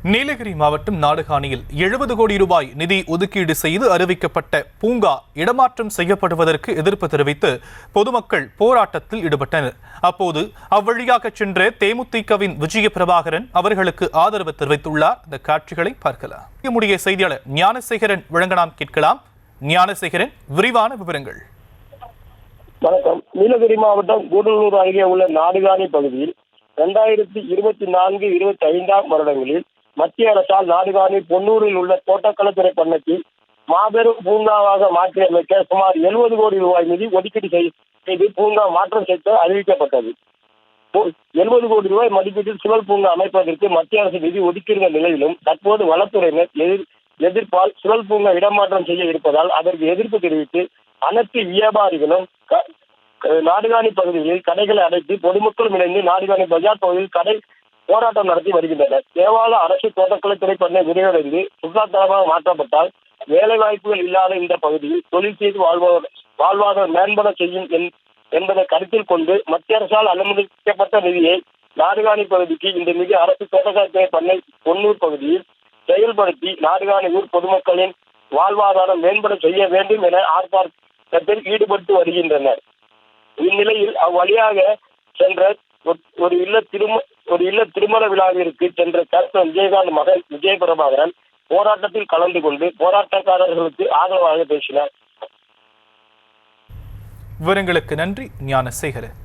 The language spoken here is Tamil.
நீலகிரி மாவட்டம் நாடுகாணியில் 70 கோடி ரூபாய் நிதி ஒதுக்கீடு செய்து அறிவிக்கப்பட்ட பூங்கா இடமாற்றம் செய்யப்படுவதற்கு எதிர்ப்பு தெரிவித்து பொதுமக்கள் போராட்டத்தில் ஈடுபட்டனர். அப்போது அவ்வழியாக சென்ற தேமுதிகவின் விஜய பிரபாகரன் அவர்களுக்கு ஆதரவு தெரிவித்துள்ளார். இந்த காட்சிகளை பார்க்கலாம். நம்முடைய செய்தியாளர் ஞானசேகரன் வழங்கலாம், கேட்கலாம். ஞானசேகரன், விரிவான விவரங்கள். வணக்கம். நீலகிரி மாவட்டம் கூடலூர் அருகே உள்ள நாடுகாணி பகுதியில் 2024-25 வருடங்களில் மத்திய அரசால் நாடுகாணி பொன்னூரில் உள்ள தோட்டக்கலைத்துறை பண்ணைக்கு மாபெரும் பூங்காவாக மாற்றியமைக்க சுமார் 70 கோடி ரூபாய் நிதி ஒதுக்கீடு செய்து பூங்கா மாற்றம் செய்து அறிவிக்கப்பட்டது. 70 கோடி ரூபாய் மதிப்பீட்டில் சுழல் பூங்கா அமைப்பதற்கு மத்திய அரசு நிதி ஒதுக்கியிருந்த நிலையிலும் தற்போது வனத்துறையினர் எதிர்ப்பால் சுழல் பூங்கா இடமாற்றம் செய்ய இருப்பதால் அதற்கு எதிர்ப்பு தெரிவித்து அனைத்து வியாபாரிகளும் நாடுகாணி பகுதிகளில் கடைகளை அடைத்து பொதுமக்களும் இணைந்து நாடுகாணி பஜார் பகுதியில் கடை போராட்டம் நடத்தி வருகின்றனர். தேவால அரசு தோட்டக்கலைத்துறை பண்ணை விரிவடைந்து சுற்றுலாத்தலமாக மாற்றப்பட்டால் வேலைவாய்ப்புகள் இல்லாத இந்த பகுதியில் தொழில் செய்து வாழ்வாதாரம் மேம்பட செய்யும் என்பதை கருத்தில் கொண்டு மத்திய அரசால் அனுமதிக்கப்பட்ட நிதியை நாடுகாணி பகுதிக்கு இந்த நிதி அரசு தோட்டக்கலைத்துறை பண்ணை பொன்னூர் பகுதியில் செயல்படுத்தி நாடுகாணி ஊர் பொதுமக்களின் வாழ்வாதாரம் மேம்பட செய்ய வேண்டும் என ஆர்ப்பாட்டத்தில் ஈடுபட்டு வருகின்றனர். இந்நிலையில் அவ்வழியாக சென்ற ஒரு இல்ல திருமண விழாவிற்கு சென்ற கேப்டன் விஜயகாந்த் மகன் விஜய பிரபாகரன் போராட்டத்தில் கலந்து கொண்டு போராட்டக்காரர்களுக்கு ஆதரவாக பேசினார். விவரங்களுக்கு நன்றி ஞானசேகரன்.